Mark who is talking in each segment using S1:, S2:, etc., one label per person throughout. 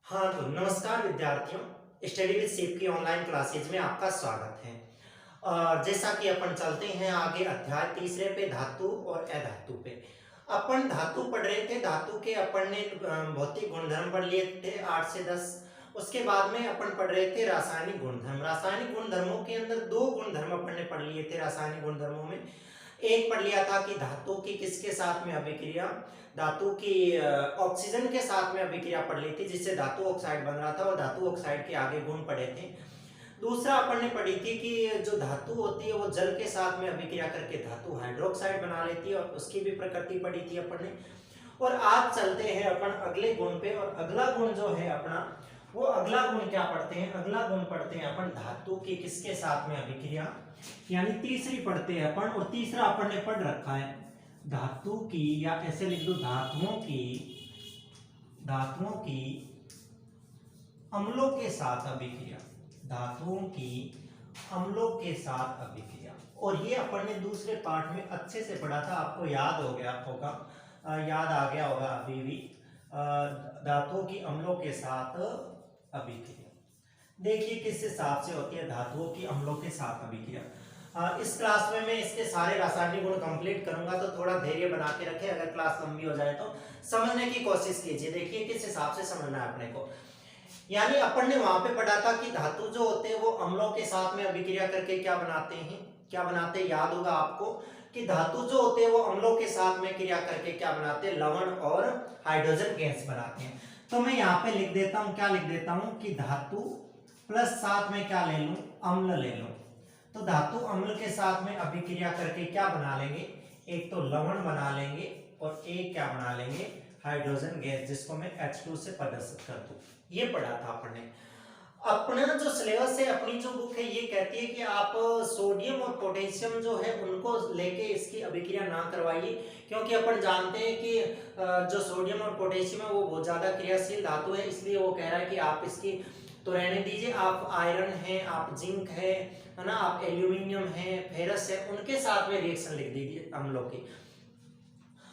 S1: हाँ तो नमस्कार विद्यार्थियों, स्टडी विद शिव की ऑनलाइन क्लासेज में आपका स्वागत है। और जैसा कि अपन चलते हैं आगे अध्याय तीसरे पे, धातु और अधातु पे। अपन धातु पढ़ रहे थे। धातु के अपन ने भौतिक गुणधर्म पढ़ लिए थे 8 से 10। उसके बाद में अपन पढ़ रहे थे रासायनिक गुणधर्म। रासायनिक गुणधर्मों के अंदर दो गुणधर्म अपन ने पढ़ लिए थे रासायनिक गुणधर्मों में। एक पढ़ लिया था कि धातु की किसके साथ में अभिक्रिया, धातु की ऑक्सीजन के साथ में अभिक्रिया पढ़ ली थी जिससे धातु ऑक्साइड बन रहा था, और धातु ऑक्साइड के आगे गुण पढ़े थे। दूसरा अपन ने पढ़ी थी कि जो धातु होती है वो जल के साथ में अभिक्रिया करके धातु हाइड्रोक्साइड बना लेती है, और उसकी भी प्रकृति पढ़ी थी अपन ने। और आज चलते हैं अपन अगले गुण पे, और अगला गुण जो है अपना, वो अगला गुण क्या पढ़ते हैं? अगला गुण पढ़ते हैं अपन धातु की किसके साथ में अभिक्रिया, यानी तीसरी पढ़ते हैं अपन। और तीसरा अपन ने पढ़ रखा है धातु की, या ऐसे लिख दो धातुओं की अम्लों के साथ अभिक्रिया, धातुओं की अम्लों के साथ अभिक्रिया। और ये अपन ने दूसरे पार्ट में अच्छे से पढ़ा था, आपको याद हो गया होगा, याद आ गया होगा अभी भी। धातुओं की अम्लों के साथ अभिक्रिया देखिए किस हिसाब से होती है धातुओं की अम्लों के साथ अभिक्रिया। इस क्लास में मैं इसके सारे रासायनिक गुण कंप्लीट करूंगा, तो थोड़ा धैर्य बना के रखें। अगर क्लास लंबी हो जाए तो समझने की कोशिश कीजिए। देखिए किस हिसाब से समझना है अपने को। यानी अपन ने वहां पे पढ़ा था कि धातु जो होते हैं वो अम्लों के साथ में अभिक्रिया करके क्या बनाते हैं, याद होगा आपको कि धातु जो होते हैं वो अम्लों के साथ में क्रिया करके क्या बनाते हैं, लवण और हाइड्रोजन गैस बनाते हैं। तो मैं यहाँ पे लिख देता हूँ, क्या लिख देता हूँ कि धातु प्लस साथ में क्या ले लूं, अम्ल ले लूं। तो धातु अम्ल के साथ में अभिक्रिया करके क्या बना लेंगे, एक तो लवण बना लेंगे और एक क्या बना लेंगे, हाइड्रोजन गैस, जिसको मैं H2 से प्रदर्शित कर दूं। ये पढ़ा था आपने। अपना जो सिलेबस है, अपनी जो बुक है, ये कहती है कि आप सोडियम और पोटेशियम जो है उनको लेके इसकी अभिक्रिया ना करवाइए, क्योंकि अपन जानते हैं कि जो सोडियम और पोटेशियम है वो बहुत ज्यादा क्रियाशील धातु है। इसलिए वो कह रहा है कि आप इसकी तो रहने दीजिए। आप आयरन है, आप जिंक है ना, आप एल्यूमिनियम है, फेरस है, उनके साथ में रिएक्शन लिख दीजिए अम्लों की।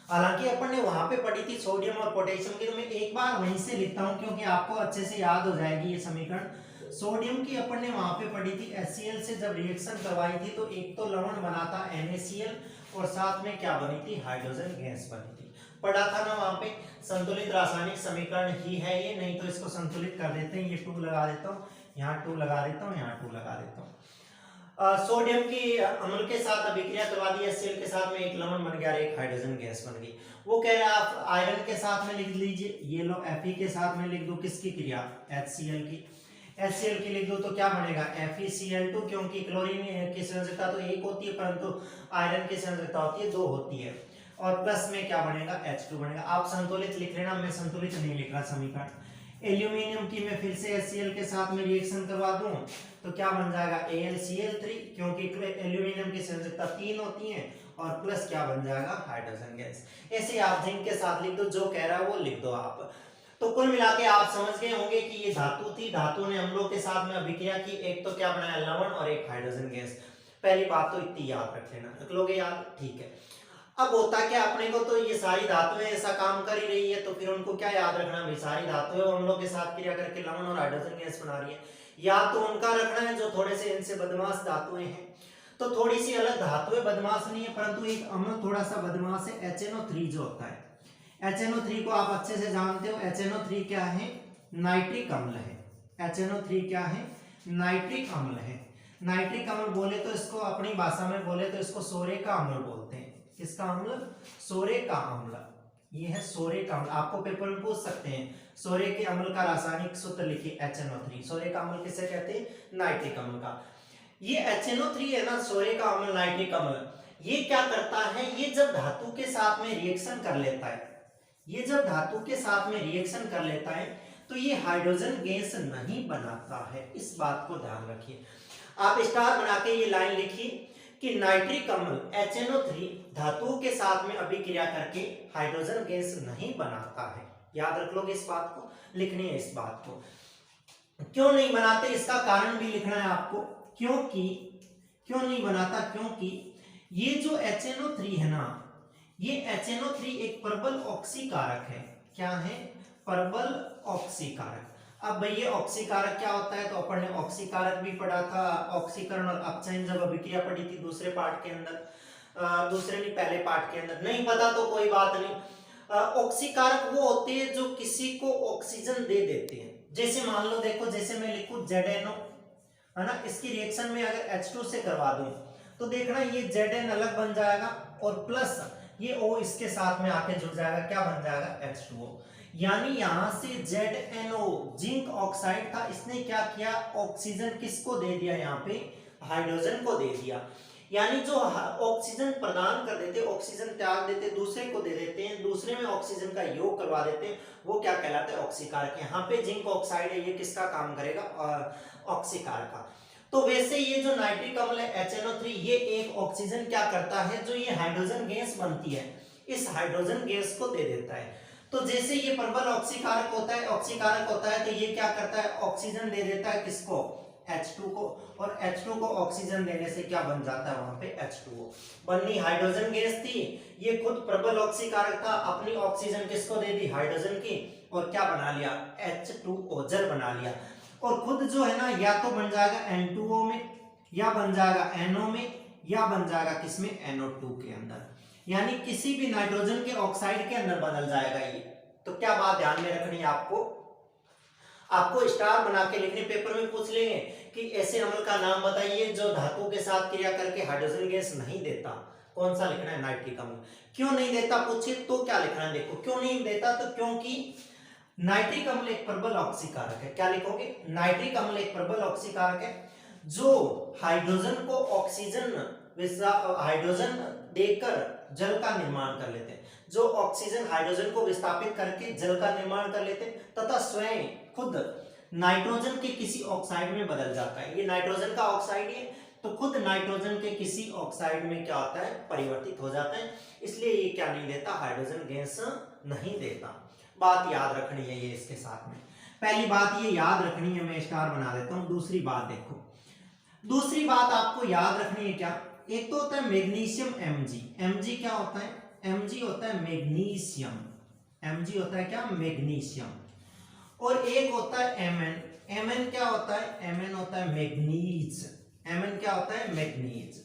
S1: हालांकि अपन ने वहां पे पढ़ी थी सोडियम और पोटेशियम की, तो मैं एक बार वहीं से लिखता हूं क्योंकि आपको अच्छे से याद हो जाएगी ये समीकरण। सोडियम की अपन ने वहां पे पढ़ी थी HCl से जब रिएक्शन करवाई थी, तो एक तो लवण बना था NaCl, और साथ में क्या बनी थी, हाइड्रोजन गैस बनी थी। पढ़ा था ना वहां पे। संतुलित रासायनिक समीकरण ही है ये, नहीं तो इसको संतुलित कर देते हैं। ये 2 लगा देता हूँ, यहाँ 2 लगा देता हूँ, यहाँ 2 लगा देता हूँ। सोडियम की अम्ल के साथ अभिक्रिया करवा दी HCl के साथ में, एक लवण बन गया और एक हाइड्रोजन गैस बन गई। वो कह रहा है आप आयरन के साथ में लिख लीजिए, ये लो Fe के साथ में लिख दो, किसकी क्रिया, HCl की लिख दो, तो क्या बनेगा FeCl2, क्योंकि क्लोरीन की संयोजकता तो एक होती है परंतु आयरन की संयोजकता होती है 2 होती है, और प्लस में क्या बनेगा H2 बनेगा। आप संतुलित लिख लेना, मैं संतुलित नहीं लिख रहा समीकरण। एल्यूमिनियम की मैं फिर से HCl के साथ में रिएक्शन करवा दूं तो क्या बन जाएगा AlCl3, क्योंकि एल्यूमिनियम की संयोजकता 3 होती है, और प्लस क्या बन जाएगा, हाइड्रोजन गैस। ऐसे आप जिंक के साथ लिख दो, जो कह रहा है वो लिख दो आप। तो कुल मिला के आप समझ गए होंगे कि ये धातु थी, धातु ने अम्लों के साथ में अभिक्रिया की, एक तो क्या बनाया, लवण और एक हाइड्रोजन गैस। पहली बात तो इतनी याद रख लेना, रख लोगे याद, ठीक है। अब होता क्या अपने को, तो ये सारी धातुएं ऐसा काम कर ही रही है, तो फिर उनको क्या याद रखना, भाई सारी धातुएं अम्लों के साथ क्रिया करके लवण और हाइड्रोजन गैस बना रही है। या तो उनका रखना है जो थोड़े से इनसे बदमाश धातुएं हैं, तो थोड़ी सी अलग धातुएं बदमाश नहीं है, परंतु एक अम्ल थोड़ा सा बदमाश है, HNO3 जो होता है। HNO3 को आप अच्छे से जानते हो, HNO3 क्या है, नाइट्रिक अम्ल है। HNO3 क्या है, नाइट्रिक अम्ल है। नाइट्रिक अम्ल बोले तो इसको अपनी भाषा में बोले तो इसको सोरे का अम्ल बोलते हैं। किसका अम्ल, सोरे का अम्ल। ये है सोरे का अम्ल, आपको पेपर में पूछ सकते हैं सोरे के अम्ल का रासायनिक सूत्र लिखिए HNO3। सोरे का अम्ल किसे कहते हैं, नाइट्रिक अम्ल का। ये HNO3 है ना, सोरे का अम्ल, नाइट्रिक अम्ल, ये क्या करता है, ये जब धातु के साथ में रिएक्शन कर लेता है, ये जब धातु के साथ में रिएक्शन कर लेता है तो ये हाइड्रोजन गैस नहीं बनाता है। इस बात को ध्यान रखिए। आप स्टार बना के ये लाइन लिखिए कि नाइट्रिक अम्ल HNO3 धातुओं के साथ में अभिक्रिया करके हाइड्रोजन गैस नहीं बनाता है। याद रख लोगे इस बात को, लिखनी है इस बात को। क्यों नहीं बनाते, इसका कारण भी लिखना है आपको। क्यों नहीं बनाता, क्योंकि ये जो HNO3 है ना, ये HNO3 एक प्रबल ऑक्सीकारक है। क्या है, प्रबल ऑक्सीकारक। अब ये ऑक्सीकारक क्या होता है, तो अपन ने ऑक्सीकारक भी पढ़ा था, ऑक्सीकरण और अपचयन जब अभिक्रिया पढ़ी थी दूसरे पार्ट के अंदर, दूसरे नहीं पहले पार्ट के अंदर। नहीं पता तो कोई बात नहीं। ऑक्सीकारक वो होते हैं जो किसी को ऑक्सीजन दे देते हैं। जैसे मान लो देखो, जैसे मैं लिखूं ZNO है ना, इसकी रिएक्शन में अगर H2 से करवा दूं तो देखना ये Zn अलग बन जाएगा और प्लस ये O इसके साथ में आके जुड़ जाएगा, क्या बन जाएगा H2O। यानी यहां से ZNO जिंक ऑक्साइड था, इसने क्या किया, ऑक्सीजन किसको दे दिया, यहाँ पे हाइड्रोजन को दे दिया। यानी जो ऑक्सीजन प्रदान कर देते, ऑक्सीजन त्याग देते, दूसरे को दे देते हैं, दूसरे में ऑक्सीजन का योग करवा देते हैं, वो क्या कहलाते हैं, ऑक्सीकारक। यहाँ पे जिंक ऑक्साइड है, ये किसका काम करेगा, ऑक्सीकारक का। तो वैसे ये जो नाइट्रिक अम्ल है HNO3, ये एक ऑक्सीजन क्या करता है, जो ये हाइड्रोजन गैस बनती है, इस हाइड्रोजन गैस को दे देता है। तो जैसे ये प्रबल ऑक्सीकारक होता है, तो ये क्या करता है, ऑक्सीजन दे देता है किसको, H2 को, और H2 को ऑक्सीजन देने से क्या बन जाता है, वहां पे H2O। बननी हाइड्रोजन गैस थी, ये खुद प्रबल ऑक्सीकारक था, अपनी ऑक्सीजन किसको दे दी, हाइड्रोजन की, और क्या बना लिया, H2O जल बना लिया। और खुद जो है ना, या तो बन जाएगा N2O में, या बन जाएगा NO में, या बन जाएगा किसमें, NO2 के अंदर, यानी किसी भी नाइट्रोजन के ऑक्साइड के अंदर बदल जाएगा ये। तो क्या बात ध्यान में रखनी है आपको स्टार बना के लिखने, पेपर में पूछ लेंगे कि ऐसे अम्ल का नाम बताइए जो धातु के साथ क्रिया करके हाइड्रोजन गैस नहीं देता, कौन सा लिखना है, नाइट्रिक अम्ल। क्यों नहीं देता पूछे तो क्या लिखना है, देखो क्यों नहीं देता, तो क्योंकि नाइट्रिक अम्ल एक प्रबल ऑक्सीकारक है। क्या लिखोगे, नाइट्रिक अम्ल एक प्रबल ऑक्सीकारक है जो हाइड्रोजन को हाइड्रोजन देकर जल का निर्माण कर लेते हैं, जो ऑक्सीजन हाइड्रोजन को विस्थापित करके जल का निर्माण कर लेते हैं, तथा स्वयं खुद नाइट्रोजन के किसी ऑक्साइड में बदल जाता है। ये नाइट्रोजन का ऑक्साइड है, तो खुद नाइट्रोजन के किसी ऑक्साइड में क्या होता है, परिवर्तित हो जाता है, इसलिए ये क्या नहीं देता, हाइड्रोजन गैस नहीं देता। बात याद रखनी है ये इसके साथ में, पहली बात ये याद रखनी है, मैं स्टार बना देता हूं। दूसरी बात देखो, दूसरी बात आपको याद रखनी है क्या, एक तो होता है मैग्नीशियम Mg क्या होता है, Mg होता है मैग्नीशियम, Mg होता है क्या, मैग्नीशियम। और एक होता है Mn क्या होता है, Mn होता है मैग्नीज, Mn क्या होता है, मैग्नीज।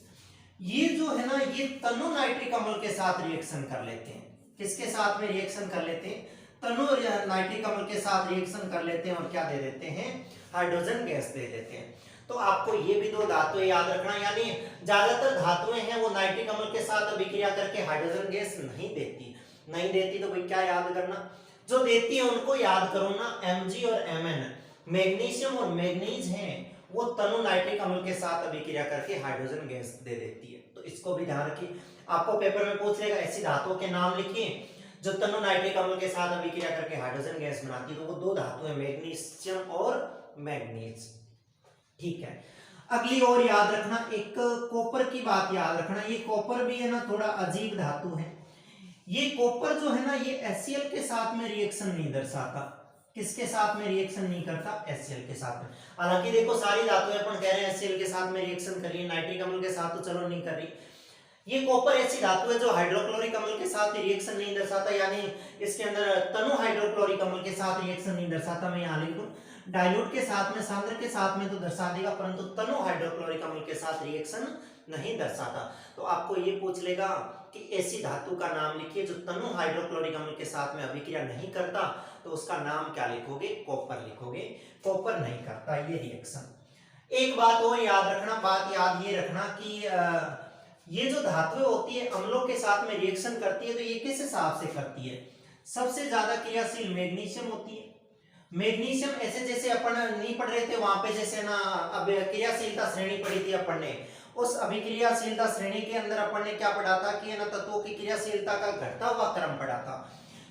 S1: ये जो है ना, ये तनु नाइट्रिक अम्ल के साथ रिएक्शन कर लेते हैं, किसके साथ में रिएक्शन कर लेते हैं, तनु नाइट्रिक अम्ल के साथ रिएक्शन कर लेते हैं, और क्या दे देते हैं, हाइड्रोजन गैस दे देते हैं। तो आपको ये भी दो धातुएं याद रखना, यानी ज्यादातर धातुएं हैं वो नाइट्रिक अम्ल के साथ अभिक्रिया करके हाइड्रोजन गैस नहीं देती, तो भाई क्या याद करना, जो देती है उनको याद करो ना, Mg और Mn। मैग्नीशियम और मैग्नीज हैं वो तनु नाइट्रिक अम्ल के साथ अभिक्रिया करके हाइड्रोजन गैस दे देती है, तो इसको भी ध्यान रखिए। आपको पेपर में पूछ लेगा ऐसी धातुओं के नाम लिखिए जो तनु नाइट्रिक अम्ल के साथ अभिक्रिया करके हाइड्रोजन गैस बनाती है, तो वो दो धातुएं मैग्नीशियम और मैग्नीज, ठीक है। अगली और याद रखना, एक कॉपर की बात याद रखना, ये कॉपर भी है ना थोड़ा अजीब धातु है। ये कॉपर जो है ना, ये HCl के साथ में रिएक्शन नहीं दर्शाता, किसके साथ में रिएक्शन नहीं करता, HCl के साथ में। हालांकि देखो सारी धातुएं अपन कह रहे हैं HCl के साथ में रिएक्शन कर रही है, नाइट्रिक अम्ल के साथ तो चलो नहीं कर रही। ये कॉपर ऐसी धातु है जो हाइड्रोक्लोरिक अम्ल के साथ रिएक्शन नहीं दर्शाता, यानी इसके अंदर तनु हाइड्रोक्लोरिक अम्ल के साथ रिएक्शन नहीं दर्शाता। मैं यहाँ लिख दूं, डाइल्यूट के साथ में, सांद्र के साथ में तो दर्शा देगा, परंतु तनु हाइड्रोक्लोरिक अम्ल के साथ रिएक्शन नहीं दर्शाता। तो आपको ये पूछ लेगा कि ऐसी धातु का नाम लिखिए जो तनु हाइड्रोक्लोरिक अम्ल के साथ में अभिक्रिया नहीं करता, तो उसका नाम क्या लिखोगे, कॉपर लिखोगे। कॉपर नहीं करता ये रिएक्शन। एक बात और याद रखना, बात याद ये रखना कि ये जो धातुएं होती है अम्लों के साथ में रिएक्शन करती है, तो ये किस हिसाब से करती है, सबसे ज्यादा क्रियाशील मैग्नीशियम होती है। मैग्नीशियम ऐसे जैसे अपन नहीं पढ़ रहे थे वहां पे, जैसे ना अब क्रियाशीलता श्रेणी पढ़ी थी अपन ने, उस अभिक्रियाशीलता श्रेणी के अंदर अपन ने क्या पढ़ा था कि ना तत्वों की क्रियाशीलता का घटता हुआ क्रम पढ़ा था।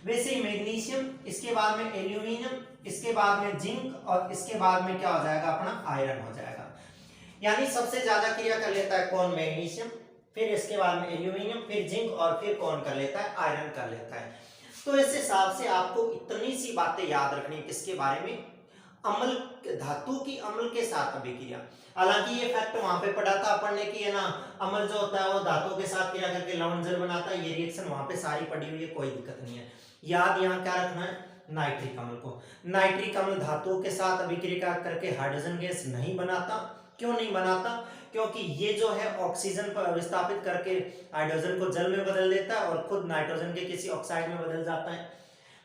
S1: वैसे ही मैग्नीशियम, इसके बाद में एल्यूमिनियम, इसके बाद में जिंक, और इसके बाद में क्या हो जाएगा, अपना आयरन हो जाएगा। यानी सबसे ज्यादा क्रिया कर लेता है कौन, मैग्नीशियम, फिर इसके बाद में एल्यूमिनियम, फिर जिंक, और फिर कौन कर लेता है, आयरन कर लेता है। तो इस हिसाब से आपको इतनी सी बातें याद रखनी है, किसके बारे में, अम्ल, धातु की अम्ल के साथ अभिक्रिया। हालांकि ये फैक्ट वहां पे पढ़ा था अपन ने कि है ना, अम्ल जो होता है वो धातु के साथ क्रिया करके लवण जल बनाता है, ये रिएक्शन वहां पे सारी पड़ी हुई है, कोई दिक्कत नहीं है। याद यहाँ क्या रखना है, नाइट्रिक अम्ल को। नाइट्रिक अम्ल धातुओं के साथ अभिक्रिया करके हाइड्रोजन गैस नहीं बनाता। क्यों नहीं बनाता? क्योंकि ये जो है ऑक्सीजन पर विस्थापित करके हाइड्रोजन को जल में बदल देता है और खुद नाइट्रोजन के किसी ऑक्साइड में बदल जाता है।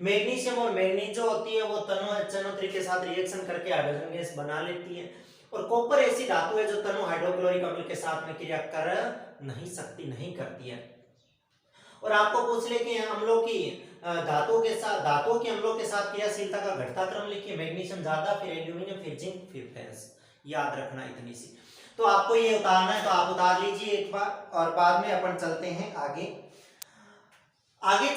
S1: मैग्नीशियम और मैंगनीज जो होती है वो तनु HNO3 के साथ रिएक्शन करके हाइड्रोजन गैस बना लेती है। और कॉपर ऐसी धातु है जो तनु हाइड्रोक्लोरिक अम्ल के साथ में क्रिया कर नहीं सकती, नहीं करती है। और आपको पूछ ले कि अम्लों की धातुओं के अम्लों के साथ क्रियाशीलता का घटता क्रम लिखिए। मैग्नीशियम ज्यादा, फिर एल्यूमिनियम, फिर जिंक, फिर फेरस। याद रखना इतनी सी। तो आपको ये उतारना है तो आप उतार लीजिए एक बार, और बाद में अपन चलते हैं आगे।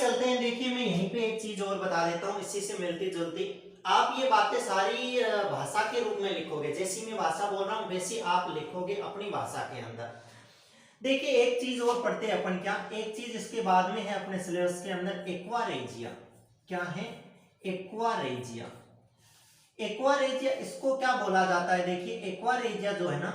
S1: चलते हैं। देखिए मैं यहीं पे एक चीज और बता देता हूँ, इसी से मिलती जुलती। आप ये बातें सारी भाषा के रूप में लिखोगे, जैसी मैं भाषा बोल रहा हूँ वैसी आप लिखोगे अपनी भाषा के अंदर। देखिए एक चीज और पढ़ते हैं अपन, क्या एक चीज इसके बाद में है अपने सिलेबस के अंदर, एक्वारेजिया। क्या है? एक्वारेजिया। एक्वारेजिया इसको क्या बोला जाता है? देखिए एक्वारेजिया जो है ना,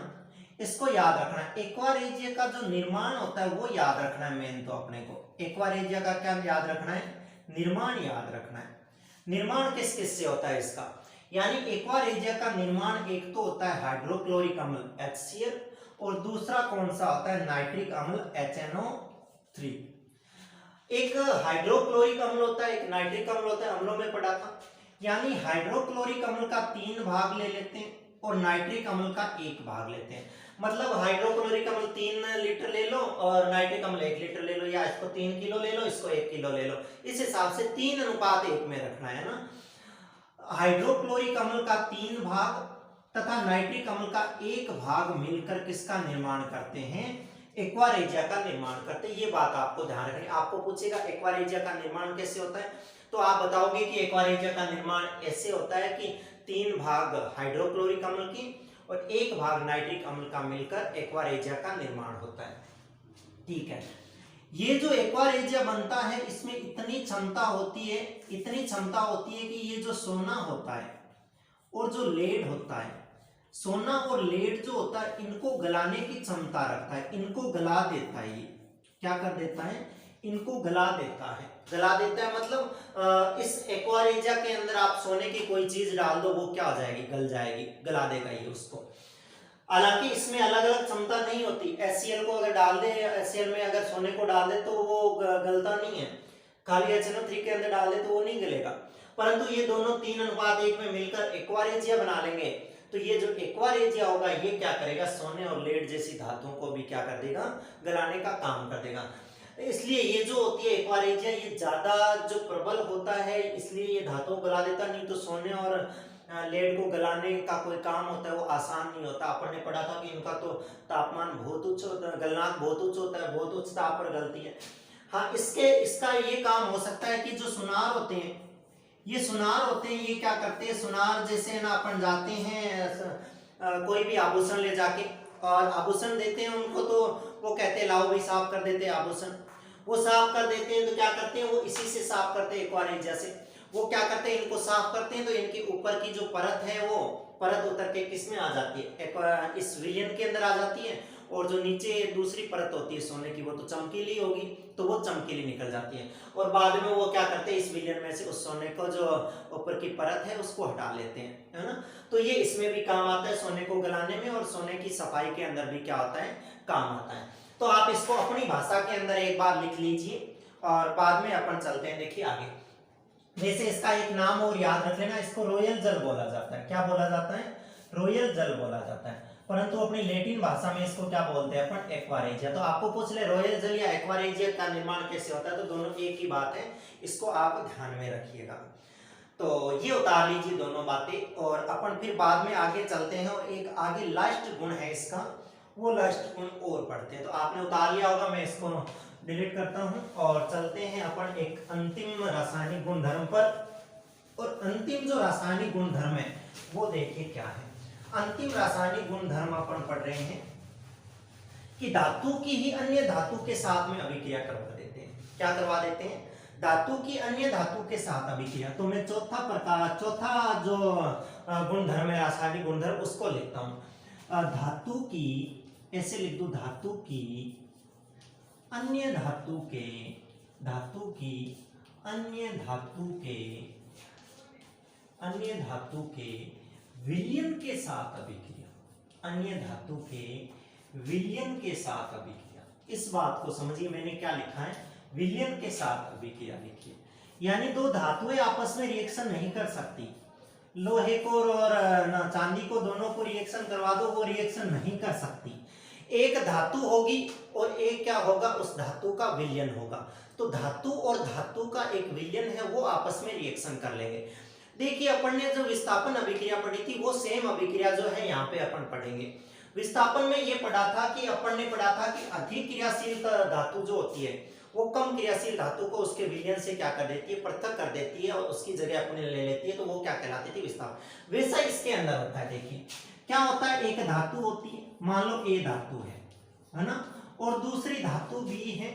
S1: इसको याद रखना है। एक्वारेजिया का जो निर्माण होता है वो याद रखना है मेन तो अपने को। एक्वारेजिया का क्या याद रखना है? निर्माण याद रखना है। निर्माण किस किस से होता है इसका? यानी एक्वारेजिया का निर्माण एक तो होता है हाइड्रोक्लोरिक अम्ल HCl, और दूसरा कौन सा होता है? नाइट्रिक अम्ल HNO3। एक हाइड्रोक्लोरिक अम्ल होता है, एक नाइट्रिक अम्ल होता है, अम्लों में पढ़ा था। यानी हाइड्रोक्लोरिक अम्ल का 3 भाग ले लेते हैं और नाइट्रिक अम्ल का 1 भाग लेते हैं। मतलब हाइड्रोक्लोरिक अम्ल 3 लीटर ले लो और नाइट्रिक अम्ल 1 लीटर ले लो, या इसको 3 किलो ले लो, इसको 1 किलो ले लो। इस हिसाब से 3:1 में रखना है ना। हाइड्रोक्लोरिक अम्ल का 3 भाग तथा नाइट्रिक अम्ल का 1 भाग मिलकर किसका निर्माण करते हैं? एक्वारेजिया का निर्माण करते हैं। ये बात आपको ध्यान रखनी। आपको पूछेगा एक्वारेजिया का निर्माण कैसे होता है, तो आप बताओगे कि एक्वारेजिया का निर्माण ऐसे होता है कि 3 भाग हाइड्रोक्लोरिक अम्ल की और 1 भाग नाइट्रिक अम्ल का मिलकर एक्वारेजिया का निर्माण होता है। ठीक है। ये जो एक्वारेजिया बनता है इसमें इतनी क्षमता होती है कि ये जो सोना होता है और जो लेड होता है, सोना और लेड जो होता है इनको गलाने की क्षमता रखता है। इनको गला देता है। ये क्या कर देता है? इनको गला देता है। मतलब इस एक्वारेजिया के अंदर आप सोने की कोई चीज डाल दो, वो क्या हो जाएगी? गल जाएगी, गला देगा ये उसको। हालांकि इसमें अलग अलग क्षमता नहीं होती। HCl को अगर डाल दे, HCl में अगर सोने को डाल दे तो वो गलता नहीं है। खाली HNO3 के अंदर डाल दे तो वो नहीं गलेगा। परंतु ये दोनों 3:1 में मिलकर एक्वारेजिया बना लेंगे। तो ये जो एक्वारेजिया होगा ये क्या करेगा? सोने और लेड जैसी धातुओं को भी क्या कर देगा? गलाने का काम कर देगा। इसलिए ये जो होती है एक्वारेजिया, ये ज्यादा जो प्रबल होता है, इसलिए ये धातुओं को गला देता। नहीं तो सोने और लेड को गलाने का कोई काम होता है वो आसान नहीं होता। अपन ने पढ़ा था कि इनका तो तापमान बहुत उच्च होता है, गलनांक बहुत उच्च होता है, बहुत उच्च ताप पर गलती है। हाँ, इसका ये काम हो सकता है कि जो सुनार होते हैं, ये क्या करते हैं? सुनार जैसे ना अपन जाते हैं कोई भी आभूषण ले जाके और आभूषण देते हैं उनको, तो वो कहते हैं लाओ भाई साफ कर देते हैं आभूषण। वो साफ कर देते हैं तो क्या करते हैं? वो इसी से साफ करते हैं, एक्वारेजिया से। वो क्या करते हैं? इनको साफ करते हैं तो इनके ऊपर की जो परत है वो परत उतर के किस में आ जाती है? इस विलयन के अंदर आ जाती है। और जो नीचे दूसरी परत होती है सोने की, वो तो चमकीली होगी, तो वो चमकीली निकल जाती है। और बाद में वो क्या करते हैं? इस विलयन में से उस सोने को जो ऊपर की परत है उसको हटा लेते हैं, है ना। तो ये इसमें भी काम आता है, सोने को गलाने में, और सोने की सफाई के अंदर भी क्या होता है? काम आता है। तो आप इसको अपनी भाषा के अंदर एक बार लिख लीजिए और बाद में अपन चलते हैं। देखिए आगे, वैसे इसका एक नाम और याद रख लेना, इसको रॉयल जल बोला जाता है। क्या बोला जाता है? रॉयल जल बोला जाता है। परंतु अपनी लैटिन भाषा में इसको क्या बोलते हैं अपन? एक्वारेजिया। तो आपको पूछ ले रॉयल जल या एक्वारेजिया का निर्माण कैसे होता है, तो दोनों एक ही बात है, इसको आप ध्यान में रखिएगा। तो ये उतार लीजिए दोनों बातें, और अपन फिर बाद में आगे चलते हैं। और एक आगे लास्ट गुण है इसका, वो लास्ट गुण और पढ़ते हैं। तो आपने उतार लिया होगा, मैं इसको डिलीट करता हूं और चलते हैं अपन एक अंतिम रासायनिक गुणधर्म पर। और अंतिम जो रासायनिक गुणधर्म है वो देखिए क्या है। अंतिम रासायनिक गुणधर्म अपन पढ़ रहे हैं कि धातु की ही अन्य धातु के साथ में अभिक्रिया करवा देते हैं। क्या करवा देते हैं? धातु की अन्य धातु के साथ अभिक्रिया। तो मैं चौथा जो गुणधर्म है, रासायनिक गुणधर्म, उसको लिखता हूं। धातु की, ऐसे लिख दो, धातु की अन्य धातु के अन्य धातु के विलयन के साथ अभिक्रिया, अन्य धातु के विलयन के साथ अभिक्रिया। इस बात को समझिए, मैंने क्या लिखा है, विलयन के साथ अभिक्रिया लिखिए। यानी दो धातुएं आपस में रिएक्शन नहीं कर सकती, लोहे को और चांदी को दोनों को रिएक्शन करवा दो, वो रिएक्शन नहीं कर सकती। एक धातु होगी और एक क्या होगा, उस धातु का विलयन होगा। तो धातु और धातु का एक विलयन है, वो आपस में रिएक्शन कर लेंगे। देखिए अपन ने जो विस्थापन अभिक्रिया पढ़ी थी, वो सेम अभिक्रिया जो है यहाँ पे अपन पढ़ेंगे। विस्थापन में ये पढ़ा था कि अपन ने पढ़ा था कि अधिक क्रियाशील धातु जो होती है वो कम क्रियाशील धातु को उसके विलयन से क्या कर देती है, पृथक कर देती है और उसकी जगह अपने ले लेती है, तो वो क्या कहलाती थी, विस्थापन। वैसा इसके अंदर होता है। देखिए क्या होता है, एक धातु होती है, मान लो ए धातु है ना, और दूसरी धातु बी है,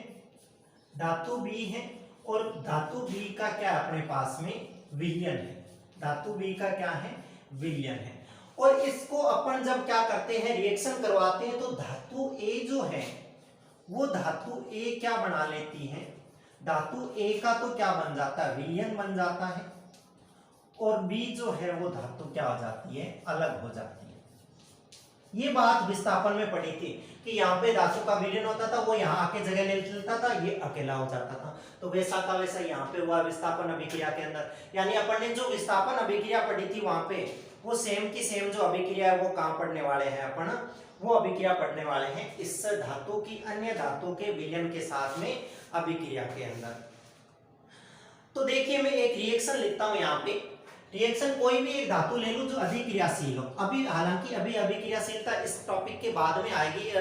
S1: धातु बी है, और धातु बी का क्या अपने पास में विलयन है, धातु बी का क्या है, विलयन है। और इसको अपन जब क्या करते हैं, रिएक्शन करवाते हैं, तो धातु ए जो है वो धातु ए क्या बना लेती है, धातु ए का तो क्या बन जाता है, विलयन बन जाता है, और बी जो है वो धातु क्या हो जाती है, अलग हो जाती है। ये बात विस्थापन में पढ़ी थी कि यहाँ पे धातु का विलयन होता था, वो यहाँ आके जगह ले लेता था, ये अकेला हो जाता था। तो वैसा का वैसा यहाँ पे हुआ विस्थापन अभिक्रिया के अंदर। यानी अपन ने जो विस्थापन अभिक्रिया पढ़ी थी वहां पे वो सेम की सेम जो अभिक्रिया है वो कहाँ पढ़ने वाले हैं अपन, वो अभिक्रिया पढ़ने वाले हैं इस धातु की अन्य धातु के विलयन के साथ में अभिक्रिया के अंदर। तो देखिए मैं एक रिएक्शन लिखता हूं यहाँ पे, रिएक्शन कोई भी एक धातु ले लूं जो अधिक क्रियाशील हो। अभी हालांकि अभी अभिक्रियाशीलता इस टॉपिक के बाद में आएगी,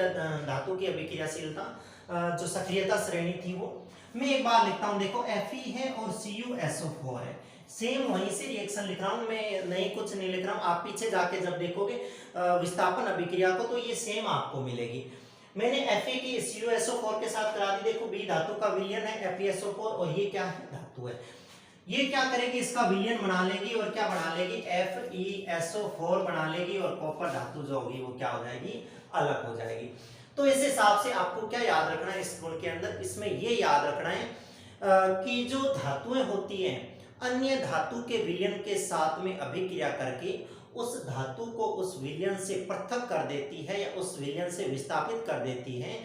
S1: धातु की अभिक्रियाशीलता जो सक्रियता श्रेणी थी वो। मैं एक बार लिखता हूं, देखो Fe है और CuSO4 है, सेम वहीं से रिएक्शन लिख रहा हूं मैं, नहीं कुछ नहीं लिख रहा हूं। आप पीछे जाके जब देखोगे विस्थापन अभिक्रिया को तो ये सेम आपको मिलेगी। मैंने Fe की CuSO4 के साथ करा दी। देखो बी धातु का विलयन है FeSO4, और ये क्या है, धातु है। ये क्या करेगी, इसका विलयन बना लेगी और क्या बना लेगी, FeSO4 बना लेगी, और कॉपर धातु जो होगी वो क्या हो जाएगी, अलग हो जाएगी। तो इस हिसाब से आपको क्या याद रखना है इस गुण के अंदर, इसमें ये याद रखना है कि जो धातुएं होती हैं अन्य धातु के विलयन के साथ में अभिक्रिया करके उस धातु को उस विलयन से पृथक कर देती है या उस विलयन से विस्थापित कर देती है।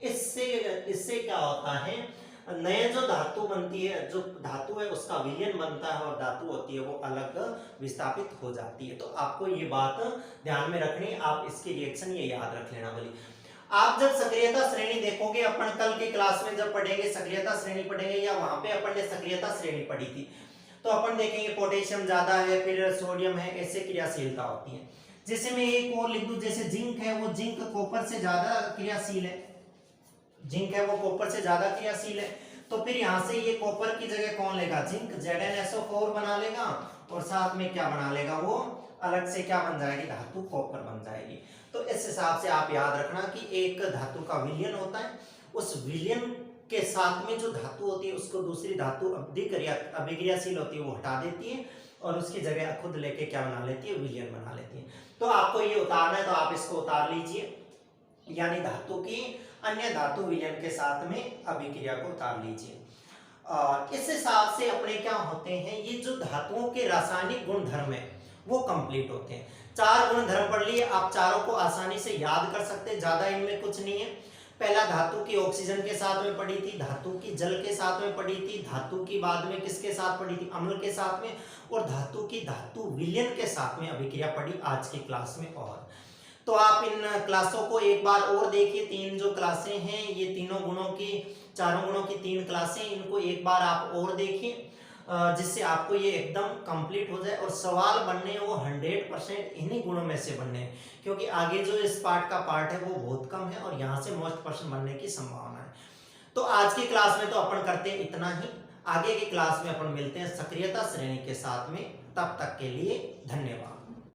S1: इससे क्या होता है, नए जो धातु बनती है, जो धातु है उसका विलयन बनता है और धातु होती है वो अलग विस्थापित हो जाती है। तो आपको ये बात ध्यान में रखनी है, आप इसकी रिएक्शन ये याद रख लेना बोली। आप जब सक्रियता श्रेणी देखोगे, अपन कल की क्लास में जब पढ़ेंगे सक्रियता श्रेणी पढ़ेंगे, या वहां पे अपन ने सक्रियता श्रेणी पढ़ी थी, तो अपन देखेंगे पोटेशियम ज्यादा है, फिर सोडियम है, ऐसे क्रियाशीलता होती है। जैसे मैं एक और लिख दूं, जैसे जिंक है, वो जिंक कॉपर से ज्यादा क्रियाशील है, जिंक है वो कॉपर से ज्यादा क्रियाशील है। तो फिर यहाँ से ये कॉपर की जगह कौन लेगा, जिंक ZnSO4 बना लेगा, और साथ में क्या बना लेगा, वो अलग से क्या बन जाएगी, धातु कॉपर बन जाएगी। तो इस हिसाब से आप याद रखना कि एक धातु का विलयन होता है, उस विलयन के साथ में जो धातु होती है उसको दूसरी धातु अभिक्रियाशील होती है वो हटा देती है, और उसकी जगह खुद लेके क्या बना लेती है, विलयन बना लेती है। तो आपको ये उतारना है, तो आप इसको उतार लीजिए, यानी धातु की अन्य धातु विलयन के साथ में अभिक्रिया को उतार लीजिए। और इस हिसाब से अपने क्या होते हैं, ये जो धातुओं के रासायनिक गुणधर्म है वो कंप्लीट होते हैं। 4 गुणधर्म पढ़ लिए, आप चारों को आसानी से याद कर सकते हैं, ज्यादा इनमें कुछ नहीं है। पहला धातु की ऑक्सीजन के साथ में पढ़ी थी, धातु की जल के साथ में पढ़ी थी, धातु की बाद में किसके साथ पढ़ी थी, अम्ल के साथ में, और धातु की धातु विलयन के साथ में अभिक्रिया पढ़ी आज की क्लास में। और तो आप इन क्लासों को एक बार और देखिए, 3 जो क्लासें हैं, ये तीनों गुणों की, चारों गुणों की 3 क्लासें, इनको एक बार आप और देखिए, जिससे आपको ये एकदम कंप्लीट हो जाए। और सवाल बनने हैं वो 100% इन्हीं गुणों में से बनने हैं, क्योंकि आगे जो इस पार्ट का पार्ट है वो बहुत कम है और यहाँ से मोस्ट % बनने की संभावना है। तो आज की क्लास में तो अपन करते हैं इतना ही, आगे की क्लास में अपन मिलते हैं सक्रियता श्रेणी के साथ में। तब तक के लिए धन्यवाद।